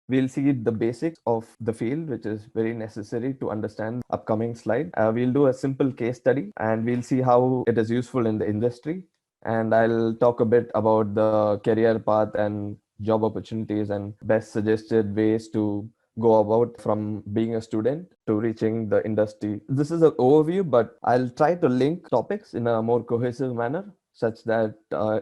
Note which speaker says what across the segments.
Speaker 1: We'll see the basics of the field, which is very necessary to understand upcoming slide. We'll do a simple case study and we'll see how it is useful in the industry. And I'll talk a bit about the career path and job opportunities and best suggested ways to go about from being a student to reaching the industry. This is an overview, but I'll try to link topics in a more cohesive manner such that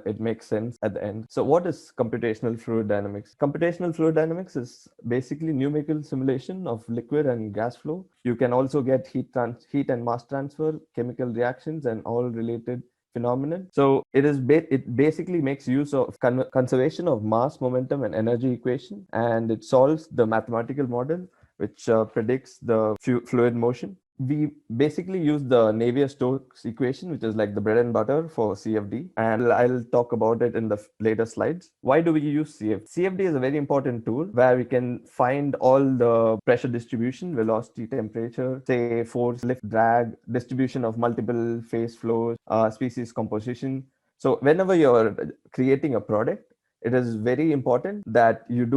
Speaker 1: it makes sense at the end. So what is computational fluid dynamics? Computational fluid dynamics is basically numerical simulation of liquid and gas flow. You can also get heat and mass transfer, chemical reactions, and all related phenomenon. So it basically makes use of conservation of mass, momentum, and energy equation, and it solves the mathematical model which predicts the fluid motion. We basically use the Navier-Stokes equation, which is like the bread and butter for CFD, and I'll talk about it in the later slides. Why do we use CFD? CFD is a very important tool where we can find all the pressure distribution, velocity, temperature, say force, lift, drag, distribution of multiple phase flows, species composition. So whenever you're creating a product, it is very important that you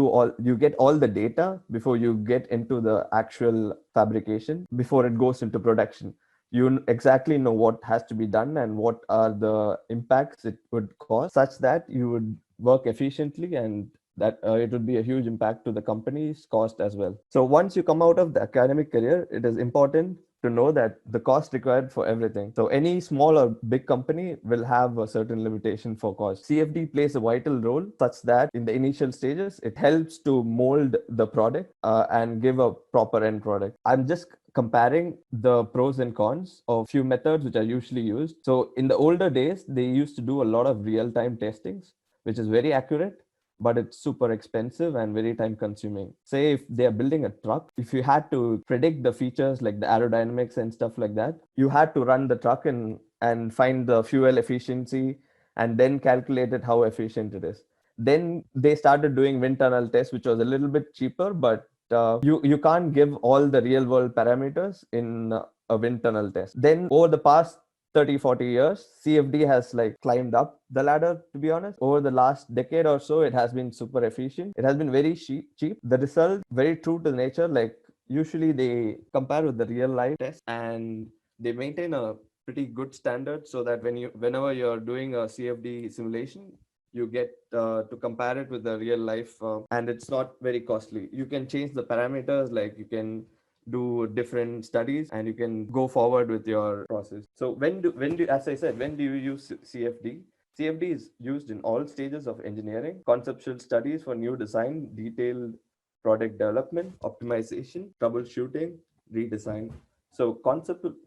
Speaker 1: get all the data before you get into the actual fabrication, before it goes into production. You exactly know what has to be done and what are the impacts it would cause, such that you would work efficiently and that it would be a huge impact to the company's cost as well. So once you come out of the academic career, it is important to know that the cost required for everything. So any small or big company will have a certain limitation for cost. CFD plays a vital role such that in the initial stages, it helps to mold the product and give a proper end product. I'm just comparing the pros and cons of few methods which are usually used. So in the older days, they used to do a lot of real-time testings, which is very accurate, but it's super expensive and very time consuming. Say if they are building a truck, if you had to predict the features like the aerodynamics and stuff like that, you had to run the truck and find the fuel efficiency and then calculate it how efficient it is. Then they started doing wind tunnel tests, which was a little bit cheaper, but you can't give all the real world parameters in a wind tunnel test. Then over the past 30-40 years, CFD has like climbed up the ladder, to be honest. Over the last decade or so, it has been super efficient. It has been very cheap. The result very true to nature. Like usually they compare with the real life test and they maintain a pretty good standard so that whenever you're doing a CFD simulation, you get to compare it with the real life and it's not very costly. You can change the parameters, like you can do different studies and you can go forward with your process. So when do as I said, when do you use CFD? CFD is used in all stages of engineering: conceptual studies for new design, detailed product development, optimization, troubleshooting, redesign. So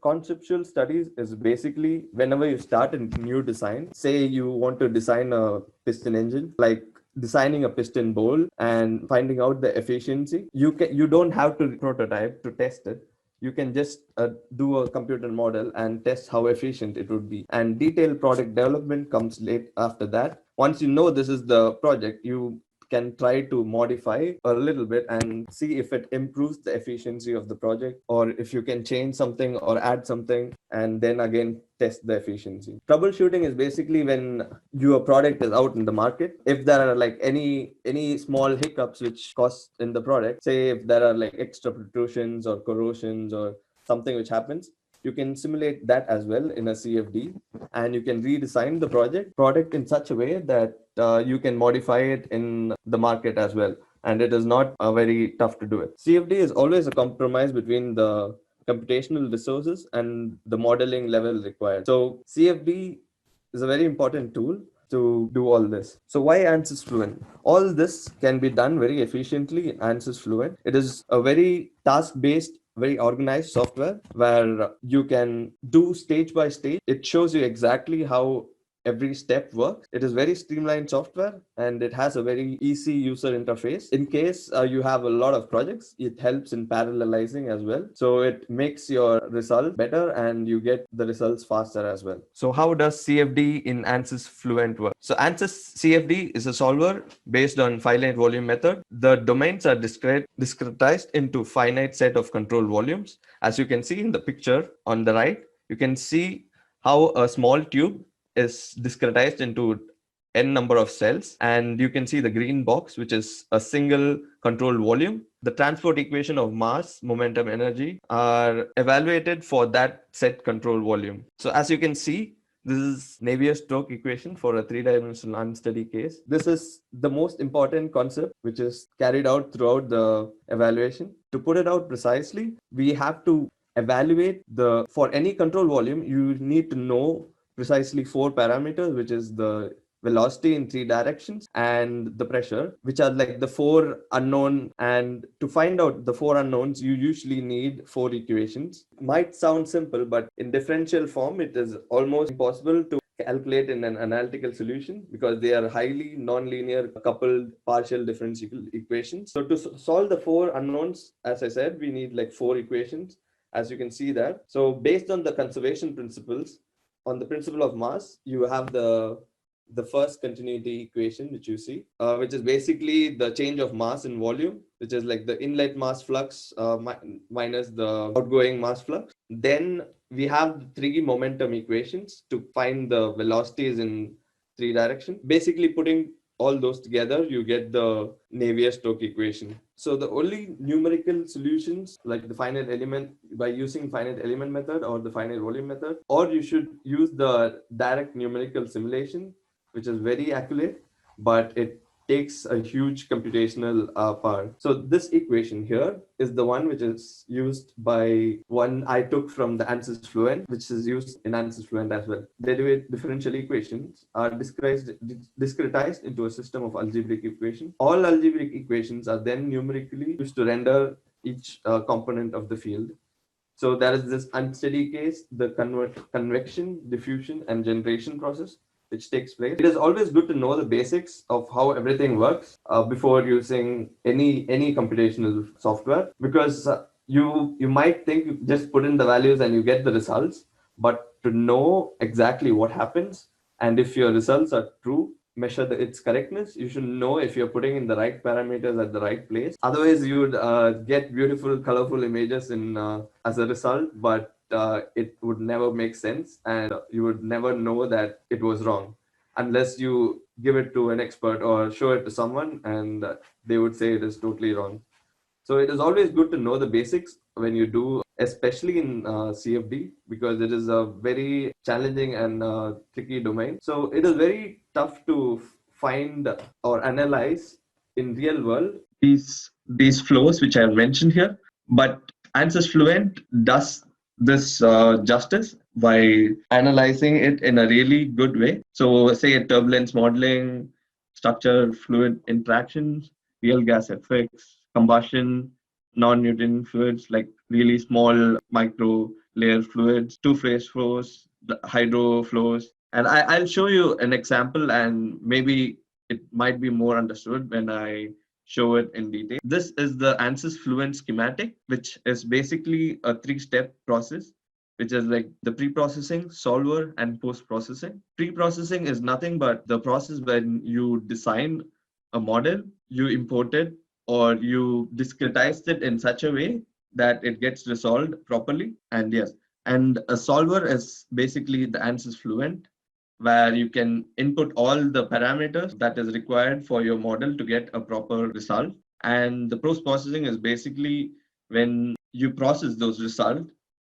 Speaker 1: conceptual studies is basically whenever you start a new design, say you want to design a piston engine, like designing a piston bowl and finding out the efficiency. You don't have to prototype to test it. You can just do a computer model and test how efficient it would be. And detailed product development comes late after that. Once you know this is the project, you can try to modify a little bit and see if it improves the efficiency of the project, or if you can change something or add something, and then again test the efficiency. Troubleshooting is basically when your product is out in the market. If there are like any small hiccups which cause in the product, say if there are like extra protrusions or corrosions or something which happens, you can simulate that as well in a CFD, and you can redesign the product in such a way that you can modify it in the market as well, and it is not very tough to do it. CFD is always a compromise between the computational resources and the modeling level required. So CFD is a very important tool to do all this. So why ANSYS Fluent? All this can be done very efficiently in ANSYS Fluent. It is a very task-based, very organized software where you can do stage by stage. It shows you exactly how every step works. It is very streamlined software and it has a very easy user interface. In case you have a lot of projects, it helps in parallelizing as well. So it makes your result better and you get the results faster as well. So how does CFD in ANSYS Fluent work? So ANSYS CFD is a solver based on finite volume method. The domains are discretized into finite set of control volumes. As you can see in the picture on the right, you can see how a small tube is discretized into n number of cells, and you can see the green box, which is a single control volume. The transport equation of mass, momentum, energy are evaluated for that set control volume. So as you can see, this is Navier-Stokes equation for a three-dimensional unsteady case. This is the most important concept which is carried out throughout the evaluation. To put it out precisely, we have to evaluate for any control volume, you need to know precisely four parameters, which is the velocity in three directions and the pressure, which are like the four unknown. And to find out the four unknowns, you usually need four equations. Might sound simple, but in differential form, it is almost impossible to calculate in an analytical solution because they are highly nonlinear coupled partial differential equations. So to solve the four unknowns, as I said, we need like four equations, as you can see that. So based on the conservation principles, on the principle of mass, you have the first continuity equation, which you see, which is basically the change of mass in volume, which is like the inlet mass flux minus the outgoing mass flux. Then we have three momentum equations to find the velocities in three directions. Basically putting all those together, you get the Navier-Stokes equation. So the only numerical solutions, like the finite element, by using finite element method or the finite volume method, or you should use the direct numerical simulation, which is very accurate, but it takes a huge computational power. So this equation here is the one which is used by one I took from the ANSYS Fluent, which is used in ANSYS Fluent as well. Derivative differential equations are discretized into a system of algebraic equations. All algebraic equations are then numerically used to render each component of the field. So there is this unsteady case, the convection, diffusion, and generation process, which takes place. It is always good to know the basics of how everything works before using any computational software, because you might think you just put in the values and you get the results, but to know exactly what happens and if your results are true, measure its correctness, you should know if you're putting in the right parameters at the right place. Otherwise, you would get beautiful, colorful images in as a result, but it would never make sense, and you would never know that it was wrong unless you give it to an expert or show it to someone, and they would say it is totally wrong. So it is always good to know the basics when you do, especially in CFD, because it is a very challenging and tricky domain. So it is very tough to find or analyze in real world these flows which I have mentioned here. But ANSYS Fluent does this justice by analyzing it in a really good way. So say turbulence modeling, structure fluid interactions, real gas effects, combustion, non-Newtonian fluids like really small micro layer fluids, two-phase flows, hydro flows. And I'll show you an example, and maybe it might be more understood when I show it in detail. This is the ANSYS Fluent Schematic, which is basically a three-step process, which is like the pre-processing, solver, and post-processing. Pre-processing is nothing but the process when you design a model, you import it, or you discretize it in such a way that it gets resolved properly. And yes, and a solver is basically the ANSYS Fluent, where you can input all the parameters that is required for your model to get a proper result. And the post-processing is basically when you process those results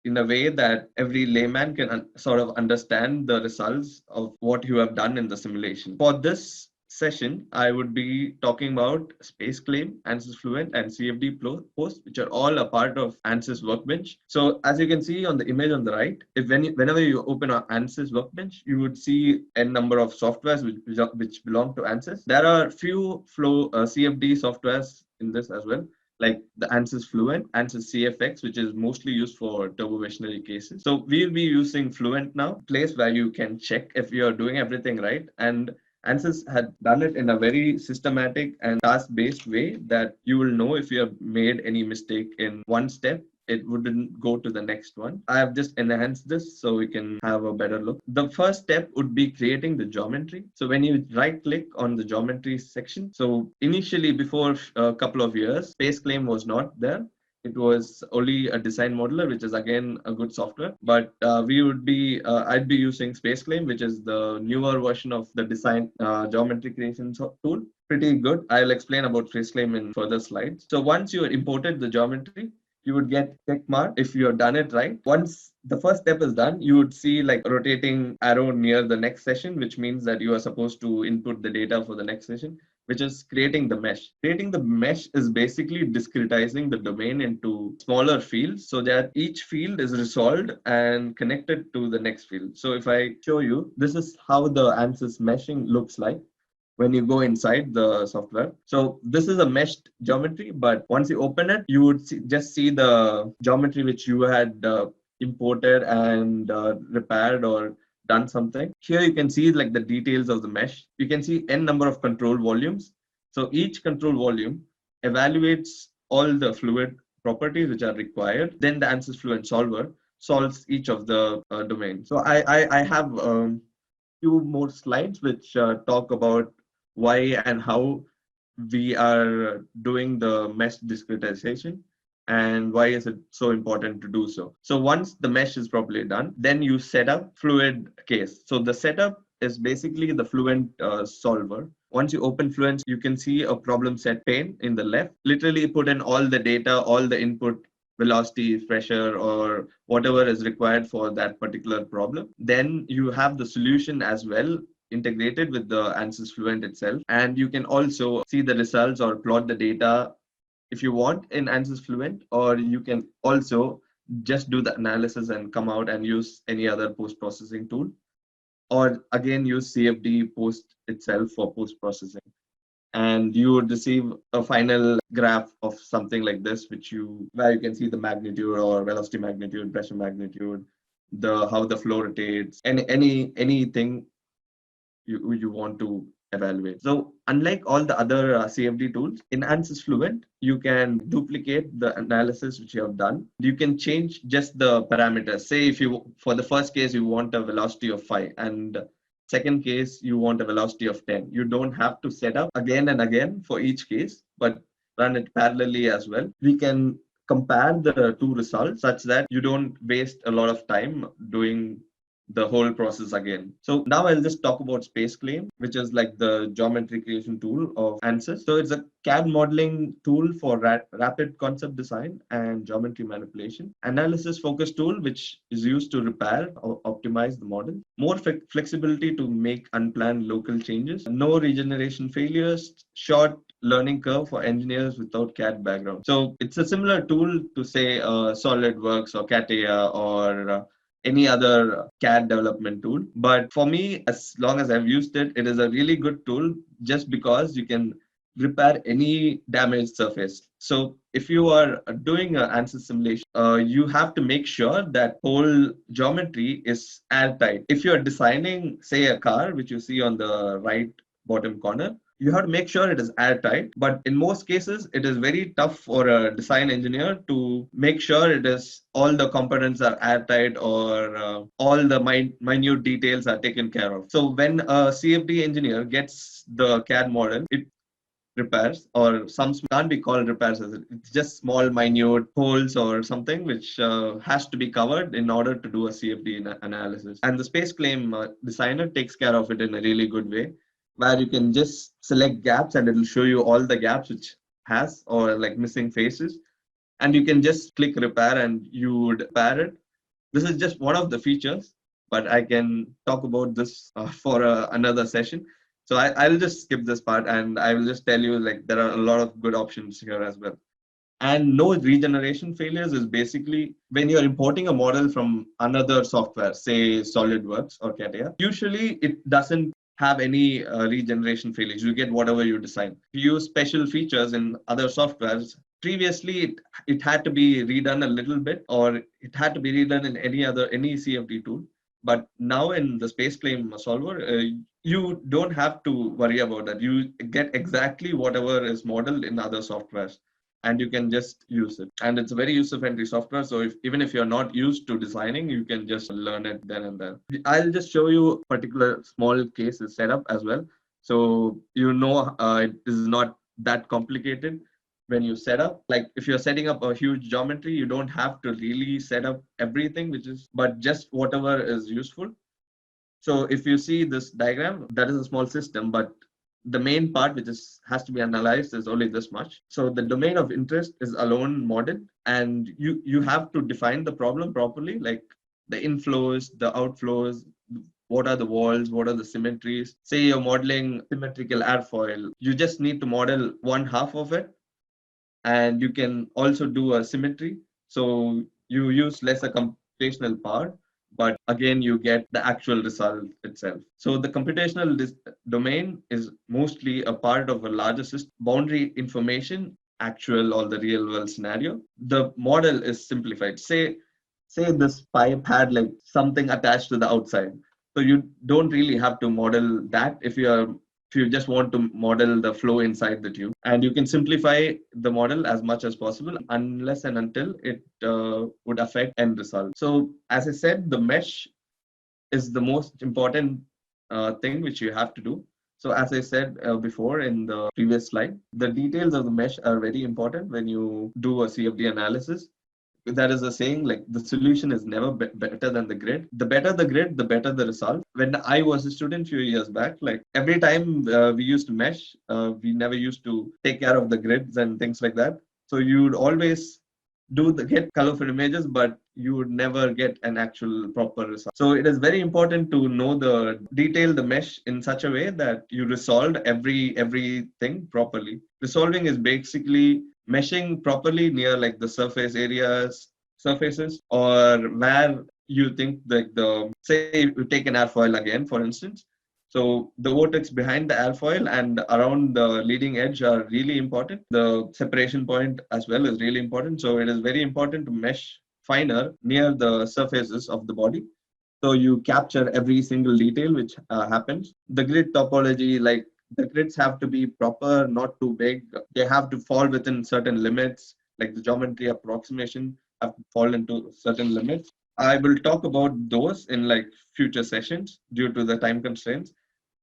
Speaker 1: in a way that every layman can sort of understand the results of what you have done in the simulation. For this session, I would be talking about SpaceClaim, ANSYS Fluent, and CFD Post, which are all a part of ANSYS Workbench. So as you can see on the image on the right, whenever you open an ANSYS Workbench, you would see n number of softwares which belong to ANSYS. There are few CFD softwares in this as well, like the ANSYS Fluent, ANSYS CFX, which is mostly used for turbomachinery cases. So we'll be using Fluent now, place where you can check if you're doing everything right. And ANSYS had done it in a very systematic and task-based way that you will know if you have made any mistake in one step, it wouldn't go to the next one. I have just enhanced this so we can have a better look. The first step would be creating the geometry. So when you right click on the geometry section, so initially before a couple of years, SpaceClaim was not there. it was only a design modeler, which is again a good software. But I'd be using SpaceClaim, which is the newer version of the design geometry creation tool. Pretty good. I'll explain about SpaceClaim in further slides. So once you imported the geometry, you would get check mark if you have done it right. Once the first step is done, you would see like rotating arrow near the next session, which means that you are supposed to input the data for the next session, which is creating the mesh. Creating the mesh is basically discretizing the domain into smaller fields so that each field is resolved and connected to the next field. So if I show you, this is how the ANSYS meshing looks like when you go inside the software. So this is a meshed geometry, but once you open it, you would just see the geometry which you had imported and repaired or done something. Here you can see like the details of the mesh. You can see n number of control volumes. So each control volume evaluates all the fluid properties which are required. Then the ANSYS Fluent Solver solves each of the domains. So I have few more slides which talk about why and how we are doing the mesh discretization and why is it so important to do so. So once the mesh is properly done, then you set up fluid case. So the setup is basically the Fluent solver. Once you open Fluent, you can see a problem set pane in the left. Literally put in all the data, all the input velocity, pressure, or whatever is required for that particular problem. Then you have the solution as well integrated with the ANSYS Fluent itself. And you can also see the results or plot the data if you want in ANSYS Fluent, or you can also just do the analysis and come out and use any other post-processing tool, or again use CFD post itself for post-processing. And you would receive a final graph of something like this, where you can see the magnitude or velocity magnitude, pressure magnitude, how the flow rotates, and anything you want to evaluate. So unlike all the other CFD tools, in ANSYS Fluent, you can duplicate the analysis which you have done. You can change just the parameters. Say if you, for the first case, you want a velocity of 5 and second case, you want a velocity of 10. You don't have to set up again and again for each case, but run it parallelly as well. We can compare the two results such that you don't waste a lot of time doing the whole process again. So now I'll just talk about SpaceClaim, which is like the geometry creation tool of ANSYS. So it's a CAD modeling tool for rapid concept design and geometry manipulation. Analysis focused tool, which is used to repair or optimize the model. More flexibility to make unplanned local changes. No regeneration failures. Short learning curve for engineers without CAD background. So it's a similar tool to say SolidWorks or CATIA or any other CAD development tool. But for me, as long as I've used it, it is a really good tool just because you can repair any damaged surface. So if you are doing an ANSYS simulation, you have to make sure that whole geometry is airtight. If you're designing, say, a car, which you see on the right bottom corner, you have to make sure it is airtight. But in most cases, it is very tough for a design engineer to make sure it is all the components are airtight or all the minute details are taken care of. So when a CFD engineer gets the CAD model, it repairs, or some can't be called repairs, it's just small minute holes or something which has to be covered in order to do a CFD analysis. And the SpaceClaim designer takes care of it in a really good way, where you can just select gaps and it will show you all the gaps which has or like missing faces, and you can just click repair and you would repair it. This is just one of the features, but I can talk about this for another session. So I'll just skip this part and I will just tell you like there are a lot of good options here as well. And no regeneration failures is basically when you're importing a model from another software, say SolidWorks or CATIA, usually it doesn't have any regeneration failures. You get whatever you design. If you use special features in other softwares, previously it had to be redone a little bit, or it had to be redone in any CFD tool. But now in the SpaceClaim solver, you don't have to worry about that. You get exactly whatever is modeled in other softwares, and you can just use it. And it's a very user-friendly software. So even if you're not used to designing, you can just learn it then and there. I'll just show you particular small cases setup as well. So it is not that complicated. when you set up. Like if you're setting up a huge geometry, you don't have to really set up everything, but just whatever is useful. So if you see this diagram, that is a small system, but the main part which has to be analyzed is only this much. So the domain of interest is alone model, and you have to define the problem properly, like the inflows, the outflows, what are the walls, what are the symmetries. Say you're modeling symmetrical airfoil, you just need to model one half of it, and you can also do a symmetry. So you use lesser computational power, but again, you get the actual result itself. So the computational domain is mostly a part of a larger system, boundary information, actual or the real world scenario. The model is simplified. Say this pipe had like something attached to the outside. So you don't really have to model that if you just want to model the flow inside the tube, and you can simplify the model as much as possible unless and until it would affect end result. So as I said, the mesh is the most important thing which you have to do. So as I said before in the previous slide, the details of the mesh are very important when you do a CFD analysis. There is a saying like the solution is never better than the grid. The better the grid, the better the result. When I was a student few years back, like every time we used to mesh, we never used to take care of the grids and things like that. So you would always get colorful images, but you would never get an actual proper result. So it is very important to know the mesh in such a way that you resolve everything properly. Resolving is basically meshing properly near like the surfaces, or where you think like say you take an airfoil again, for instance. So the vortex behind the airfoil and around the leading edge are really important. The separation point as well is really important. So it is very important to mesh finer near the surfaces of the body. So you capture every single detail which happens. The grid topology, like the grids have to be proper, not too big. They have to fall within certain limits, like the geometry approximation have to fall into certain limits. I will talk about those in like future sessions due to the time constraints.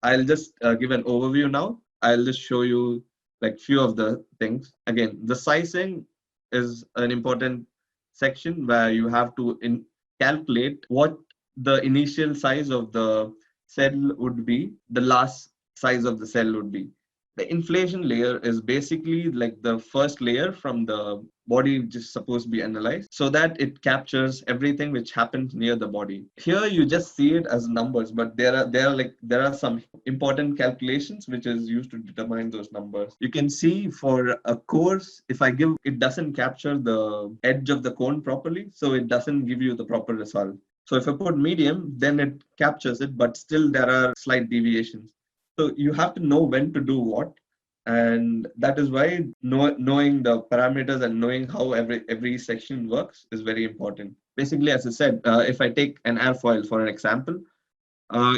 Speaker 1: I'll just give an overview now. I'll just show you like few of the things. Again, the sizing is an important section where you have to calculate what the initial size of the cell would be, the last size of the cell would be. The inflation layer is basically like the first layer from the body which is supposed to be analyzed, so that it captures everything which happens near the body. Here you just see it as numbers, but there are some important calculations which is used to determine those numbers. You can see for a course, if I give, it doesn't capture the edge of the cone properly, so it doesn't give you the proper result. So if I put medium, then it captures it, but still there are slight deviations. So you have to know when to do what, and that is why knowing the parameters and knowing how every section works is very important. Basically, as I said, if I take an airfoil for an example,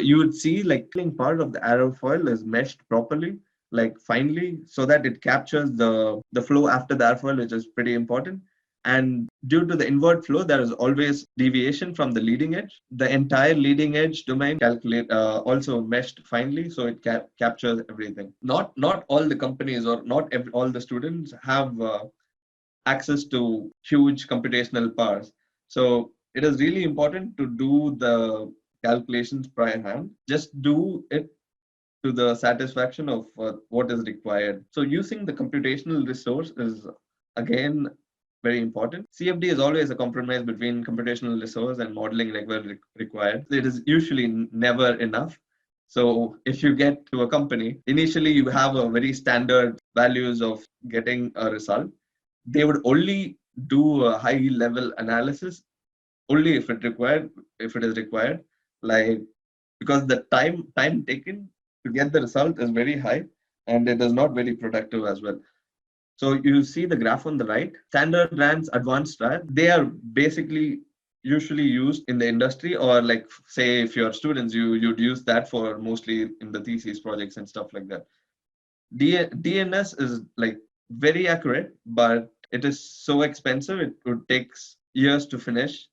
Speaker 1: you would see like part of the airfoil is meshed properly, like finely, so that it captures the flow after the airfoil, which is pretty important. And due to the inward flow, there is always deviation from the leading edge. The entire leading edge domain also meshed finely, so it captures everything. Not all the companies or not all the students have access to huge computational powers. So it is really important to do the calculations by hand. Just do it to the satisfaction of what is required. So using the computational resource is again very important. CFD is always a compromise between computational resource and modeling required. It is usually never enough. So if you get to a company, initially you have a very standard values of getting a result. They would only do a high level analysis only if it is required, like because the time taken to get the result is very high, and it is not very productive as well. So you see the graph on the right, standard RANs, advanced RAN, they are basically usually used in the industry, or like say if you're students, you'd use that for mostly in the thesis projects and stuff like that. DNS is like very accurate, but it is so expensive, it would take years to finish,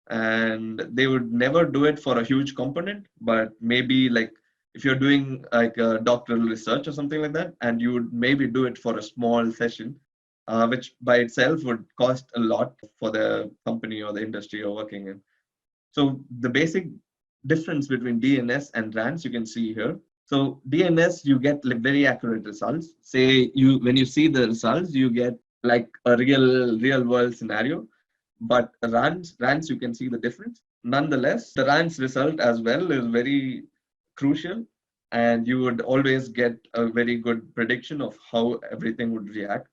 Speaker 1: and they would never do it for a huge component, but maybe like if you're doing like a doctoral research or something like that, and you would maybe do it for a small session, which by itself would cost a lot for the company or the industry you're working in. So the basic difference between DNS and RANS you can see here. So DNS, you get like very accurate results. Say when you see the results, you get like a real world scenario. But RANS, you can see the difference. Nonetheless, the RANS result as well is very crucial, and you would always get a very good prediction of how everything would react.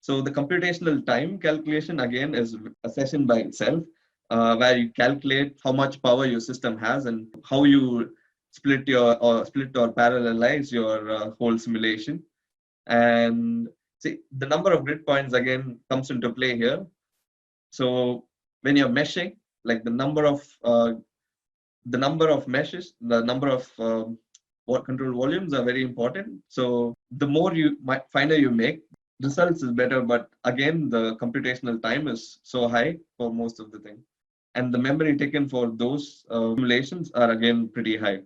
Speaker 1: So the computational time calculation again is a session by itself, where you calculate how much power your system has and how you split or parallelize your whole simulation. And see, the number of grid points again comes into play here. So when you're meshing, like the number of meshes, the number of control volumes are very important. So the more finer you make, results is better. But again, the computational time is so high for most of the thing, and the memory taken for those simulations are again pretty high.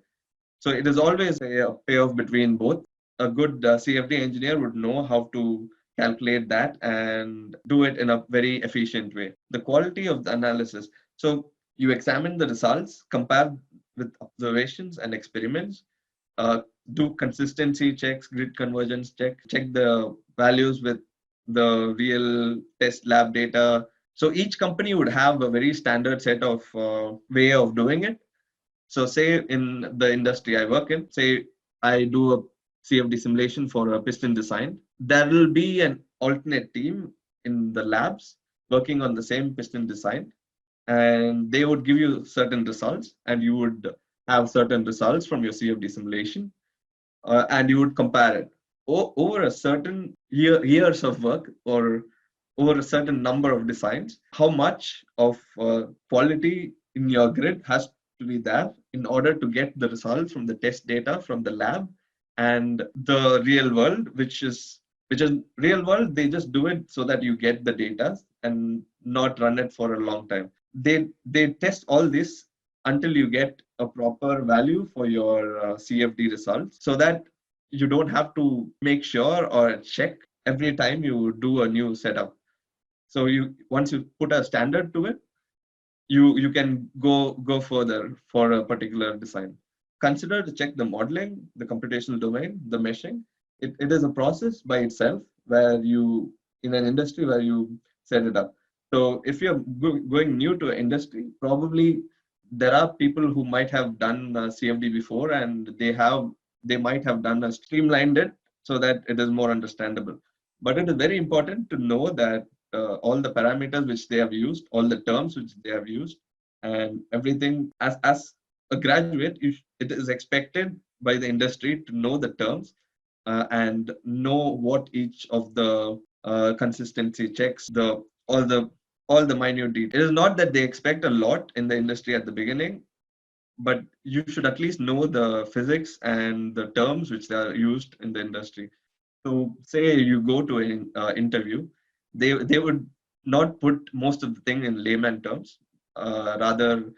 Speaker 1: So it is always a payoff between both. A good CFD engineer would know how to calculate that and do it in a very efficient way. The quality of the analysis. So you examine the results, compare with observations and experiments, do consistency checks, grid convergence check the values with the real test lab data. So each company would have a very standard set of way of doing it. So say in the industry I work in, say I do a CFD simulation for a piston design, there will be an alternate team in the labs working on the same piston design, and they would give you certain results, and you would have certain results from your CFD simulation, and you would compare it over a certain years of work or over a certain number of designs. How much of quality in your grid has to be there in order to get the results from the test data from the lab and the real world, which is real world. They just do it so that you get the data and not run it for a long time. They test all this until you get a proper value for your CFD results, so that you don't have to make sure or check every time you do a new setup. So once you put a standard to it, you can go further for a particular design. Consider to check the modeling, the computational domain, the meshing. It is a process by itself where you, in an industry where you set it up. So if you're going new to an industry, probably there are people who might have done CFD before, and they might have done a streamlined it so that it is more understandable. But it is very important to know that all the parameters which they have used, all the terms which they have used, and everything. As a graduate, it is expected by the industry to know the terms and know what each of the consistency checks, all the minute details. It is not that they expect a lot in the industry at the beginning, but you should at least know the physics and the terms which are used in the industry. So say you go to an interview, they would not put most of the thing in layman terms. Rather,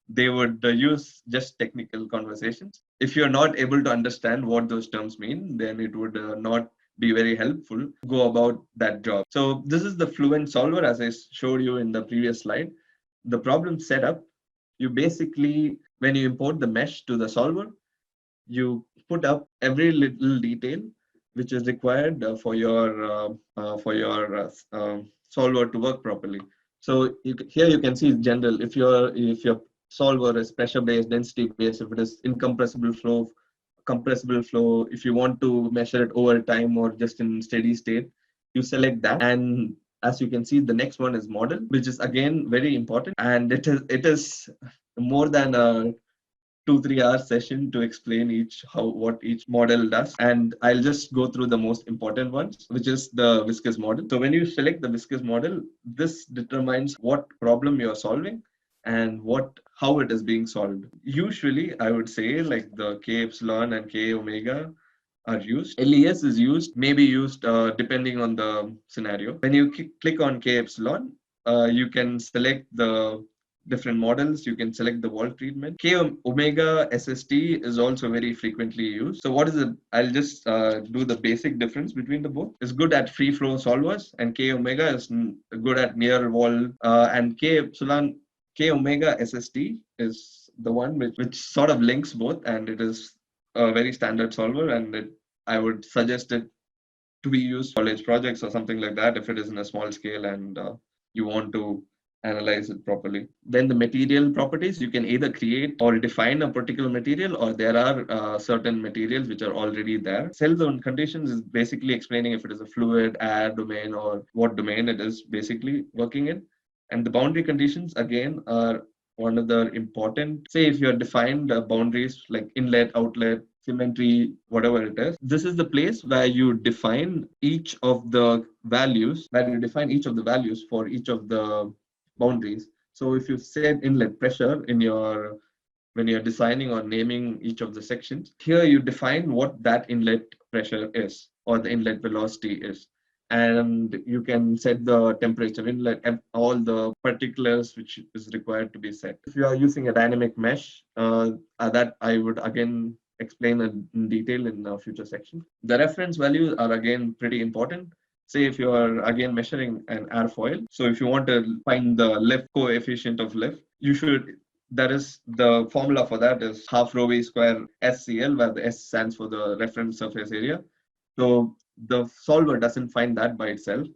Speaker 1: they would use just technical conversations. If you're not able to understand what those terms mean, then it would not be very helpful go about that job. So this is the Fluent Solver, as I showed you in the previous slide. The problem setup, you basically, when you import the mesh to the solver, you put up every little detail which is required for your solver to work properly. So here you can see general. If your solver is pressure based, density based, if it is incompressible flow, compressible flow, if you want to measure it over time or just in steady state, you select that. And as you can see, the next one is model, which is again very important, and it is more than a 2-3 hour session to explain what each model does. And I'll just go through the most important ones, which is the viscous model. So when you select the viscous model, this determines what problem you're solving and how it is being solved. Usually I would say like the K epsilon and K omega are used. LES is maybe used depending on the scenario. When you click on K epsilon, you can select the
Speaker 2: different models. You can select the wall treatment. K omega SST is also very frequently used. So what is it? I'll just do the basic difference between the both. It's good at free flow solvers, and K omega is good at near wall. And K epsilon, K omega SST is the one which sort of links both, and it is a very standard solver, and I would suggest it to be used for college projects or something like that if it is in a small scale and you want to analyze it properly. Then the material properties, you can either create or define a particular material, or there are certain materials which are already there. Cell zone conditions is basically explaining if it is a fluid, air domain, or what domain it is basically working in. And the boundary conditions again are one of the important. Say if you have defined boundaries like inlet, outlet, symmetry, whatever it is, this is the place where you define each of the values, for each of the boundaries. So if you said inlet pressure in your when you're designing or naming each of the sections, here you define what that inlet pressure is or the inlet velocity is. And you can set the temperature inlet and all the particulars which is required to be set. If you are using a dynamic mesh, that I would again explain in detail in a future section. The reference values are again pretty important. Say if you are again measuring an airfoil, so if you want to find the lift coefficient of lift, you should, that is the formula for that is half rho v square SCL, where the S stands for the reference surface area. So the solver doesn't find that by itself.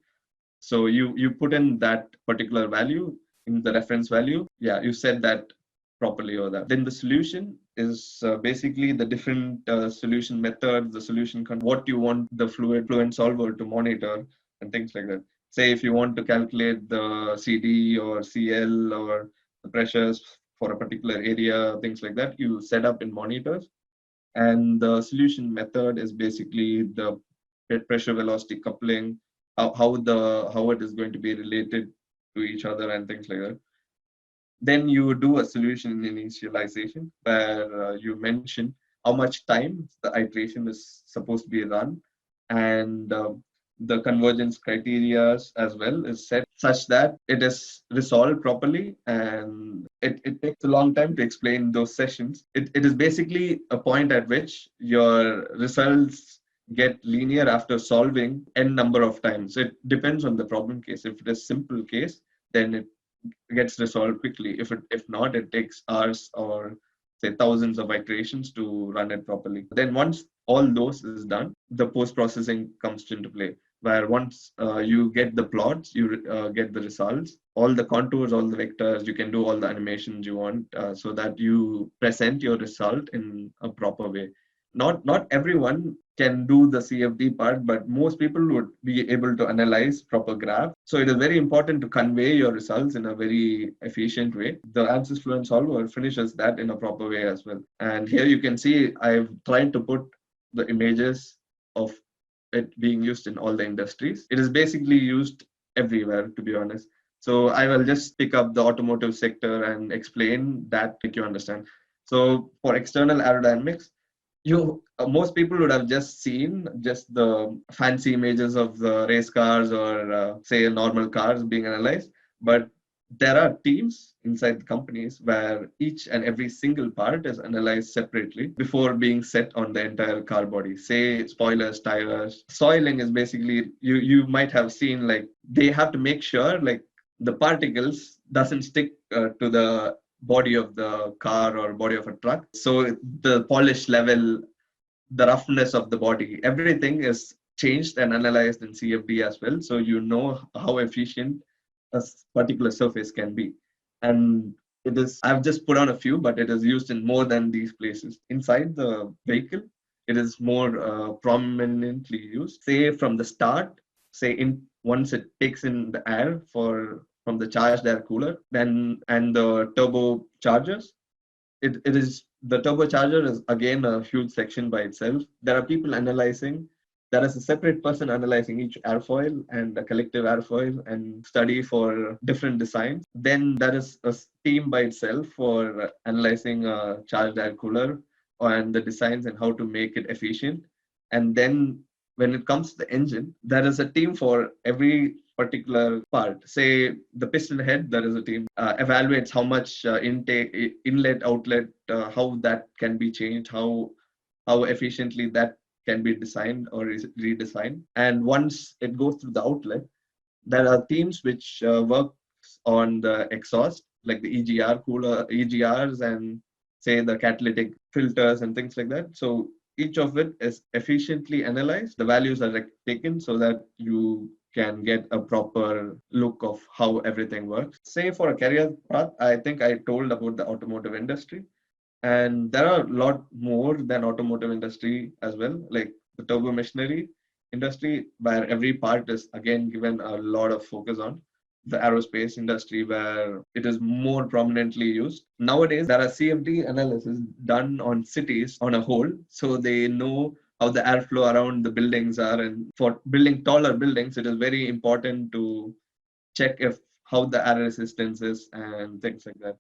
Speaker 2: So you put in that particular value in the reference value. Yeah, you said that properly or that. Then the solution is basically the different solution methods, the solution what you want the Fluent Solver to monitor and things like that. Say if you want to calculate the CD or CL or the pressures for a particular area, things like that, you set up in monitors. And the solution method is basically the pressure velocity coupling, how it is going to be related to each other and things like that. Then you do a solution initialization where you mention how much time the iteration is supposed to be run, and the convergence criteria as well is set such that it is resolved properly, and it takes a long time to explain those sessions. It is basically a point at which your results get linear after solving n number of times. It depends on the problem case. If it is simple case, then it gets resolved quickly. If not, it takes hours or say thousands of iterations to run it properly. Then once all those is done, the post-processing comes into play, where once you get the plots, you get the results, all the contours, all the vectors, you can do all the animations you want, so that you present your result in a proper way. Not everyone can do the CFD part, but most people would be able to analyze proper graph. So it is very important to convey your results in a very efficient way. The ANSYS Fluent Solver finishes that in a proper way as well. And here you can see I've tried to put the images of it being used in all the industries. It is basically used everywhere, to be honest. So I will just pick up the automotive sector and explain that to make you understand. So for external aerodynamics, most people would have just seen just the fancy images of the race cars or say normal cars being analyzed, but there are teams inside the companies where each and every single part is analyzed separately before being set on the entire car body. Say spoilers, tires. Soiling is basically, you might have seen, like they have to make sure like the particles doesn't stick to the body of the car or body of a truck. So the polish level, the roughness of the body, everything is changed and analyzed in CFD as well. So you know how efficient a particular surface can be. And it is, I've just put on a few, but it is used in more than these places. Inside the vehicle, it is more prominently used. Say from the start, say in once it takes in the air from the charged air cooler, then and the turbochargers, it is the turbocharger is again a huge section by itself. There are people analyzing. There is a separate person analyzing each airfoil and a collective airfoil and study for different designs. Then there is a team by itself for analyzing a charged air cooler and the designs and how to make it efficient. And then when it comes to the engine, there is a team for every particular part. Say the piston head, there is a team evaluates how much intake, inlet, outlet, how that can be changed, how efficiently that can be designed or is redesigned. And once it goes through the outlet, there are teams which work on the exhaust, like the EGR cooler, EGRs, and say the catalytic filters and things like that. So each of it is efficiently analyzed. The values are taken so that you can get a proper look of how everything works. Say for a career path, I think I told about the automotive industry. And there are a lot more than automotive industry as well, like the turbo machinery industry, where every part is again given a lot of focus on. The aerospace industry, where it is more prominently used. Nowadays, there are CFD analysis done on cities on a whole, so they know how the airflow around the buildings are. And for building taller buildings, it is very important to check if how the air resistance is and things like that.